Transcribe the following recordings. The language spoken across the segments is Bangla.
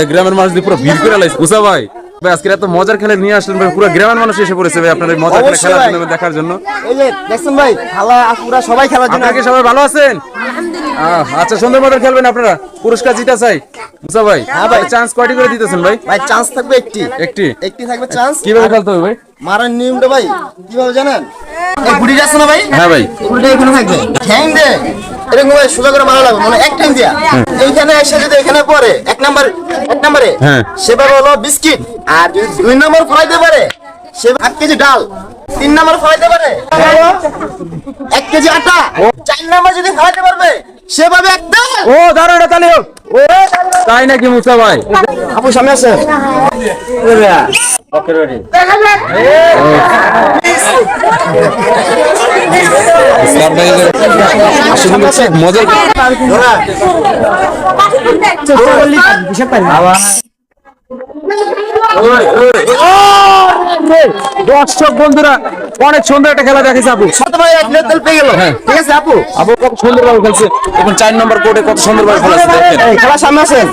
গ্রামের মানুষ পুরো ভিড় করে লাইছে বুঝা ভাই। আজকে এত মজার খেলা নিয়ে আসলেন ভাই, পুরো গ্রামের মানুষ এসে পড়েছে ভাই আপনার মজার খেলা দেখার জন্য। এই যে দেখছেন ভাই খেলা পুরো সবাই খেলার জন্য। আপনারা সবাই ভালো আছেন? আচ্ছা সুন্দর মতো খেলবেন আপনারা, পুরস্কার জিতা চাই মুসা ভাই। হ্যাঁ ভাই, চান্স কয়টি করে দিতেছেন ভাই? ভাই চান্স থাকবে একটি থাকবে চান্স। কিভাবে খেলতে হবে ভাই? মারার নিয়মটা ভাই কিভাবে জানেন? এই গুড়ি আছে না ভাই? হ্যাঁ ভাই, গুড়িটা এখানে থাকবে, ঠ্যাং দে এরকম ভাই সোজা করে মারা লাগবে, মানে এক ঠ্যাং দিয়া এইখানে এসে যদি এখানে পড়ে এক নম্বরে সেভাবে হলো বিস্কিট, আর যদি 2 নম্বর ফলাইতে পারে সে 8 কেজি ডাল, 3 নম্বর ফলাইতে পারে 1 কেজি আটা, 4 নম্বর যদি ফলাইতে পারবে সেভাবে একদম। ও দাঁড়াও, এটা তালি হোক। তাই নাকি মুসা ভাই? আপু সামনে আছে মজার দর্শক বন্ধুরা অনেক সুন্দর একটা খেলা দেখেছে আপু। ঠিক আছে আপু, আপু কত সুন্দর ভাবে খেলছে এবং 4 নম্বর কোর্টে কত সুন্দর ভাবে খেলা খেলা সামনে আছেন।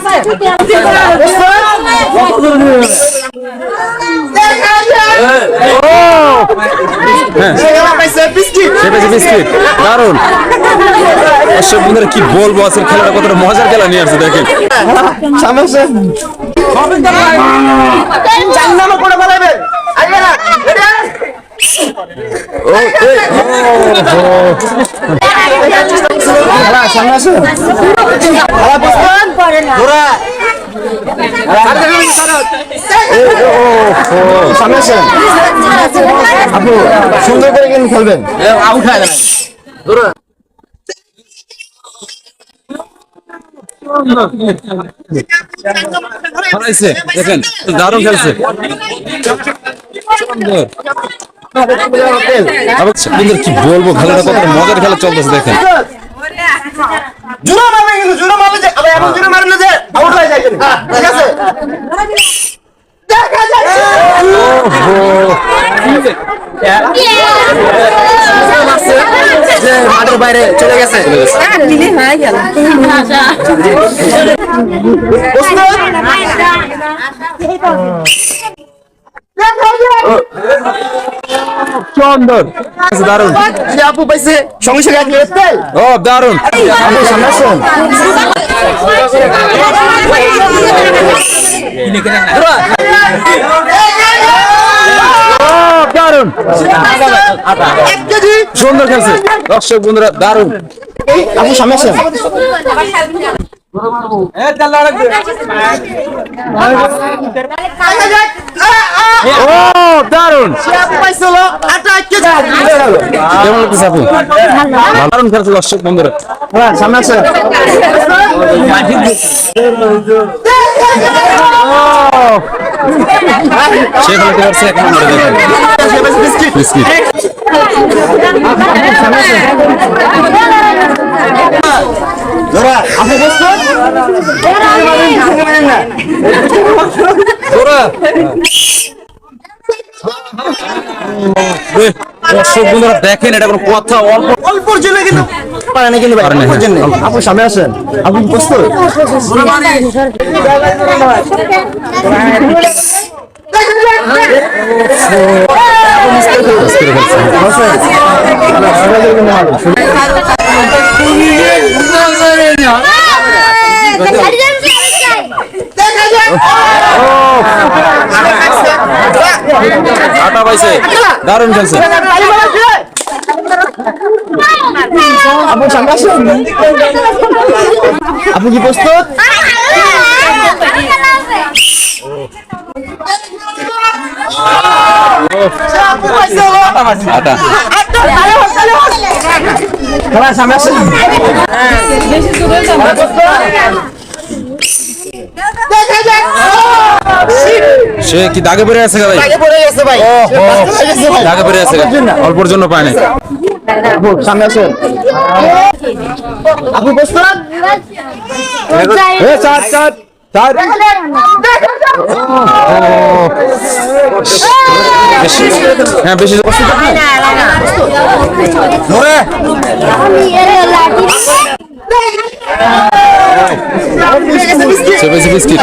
দারুন দর্শক বন্ধুরা কি বলবো, আজকের খেলাটা কতটা মজার খেলা নিয়ে আসছে দেখেন। সামনে আছেন 4 নম্বর করে বলাবেন। সামনে আছে আপু সুন্দর করে গেম খেলবেন। দেখেন দারুণ খেলছে, কি বলবো খেলাটা কত মজার খেলা চলতেছে দেখেন। মাঠের বাইরে চলে গেছে। সুন্দর দারুন, আপু পাইছে সঙ্গে সঙ্গে ও দারুন। দারুন সুন্দর খেলছে দর্শক বন্ধুরা, দারুন। আপু সামনে আসেন। দারুন কেমন লাগতেছে আপু? দারুন খেলছে দর্শক বন্ধুরা, সামনে আসেন। সে খেলতে পারছে এক নম্বরে দেখেন বিস্কিট। দর্শক বন্ধুরা দেখেন এটা কোনো কথা, অল্পর জন্য কিন্তু পারে না, কিন্তু অল্পর জন্য। আপু সামনে আসেন, আপু প্রস্তুত? আটা পাইছে, দারুণ খেলছে। আপু সামনে আসেন, আপু কি প্রস্তুত? আটা সামনে আসেন। সে কি দাগে পড়ে আছে ভাই? দাগে পড়ে গেছে ভাই, দাগে পড়ে আছে, অল্পর জন্য পায় না। আপু সামনে আসেন, আপু প্রস্তুত? হ্যাঁ বেশি পেয়েছে বিস্কিট।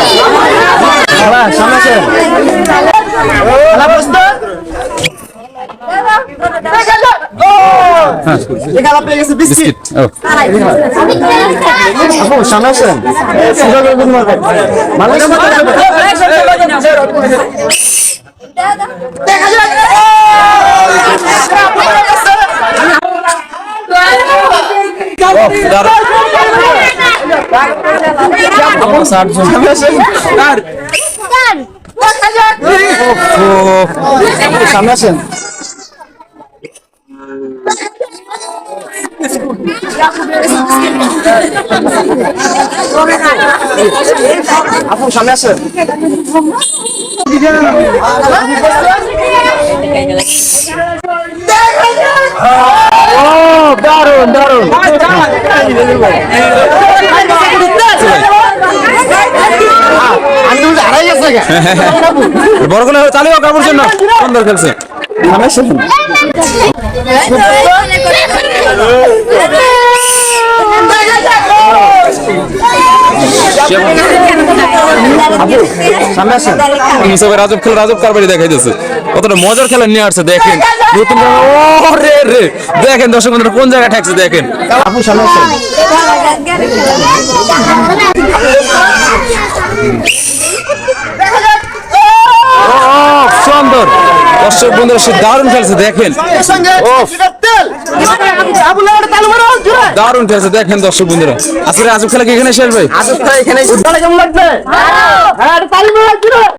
খেলা সামনে আসেন। খেলা প্রস্তুত? এই খেলা পেয়ে গেছে বিস্কিট। ও আপু সামনে আসেন। সুযোগ করে দিন মারবেন। মানুষ সামনে আসেন। সামনে আসেন। আপু সামনে আসেন। দারুন দারুন। আমি তো হারাই গেছে। বড় করে চালু হোক কাপড় জন্য সুন্দর খেলছে। সামনে আসেন। সামনে আসেন। মুসা ভাই রাজব খেলা রাজব কারবারি দেখাইতেছে, কতটা মজার খেলা নিয়ে আসছে দেখেন। নতুন রে রে দেখেন দর্শক বন্ধুরা কোন জায়গায় ঠেকছে দেখেন। আপু সামনে আসেন। সুন্দর দর্শক বন্ধুরা সে দারুণ খেলছে দেখেন। দারুণ খেলছে দেখেন দর্শক বন্ধুরা। আজকে রাজব খেলা কি এখানে শেষ ভাই? আজব খেলা এখানে কেমন লাগছে?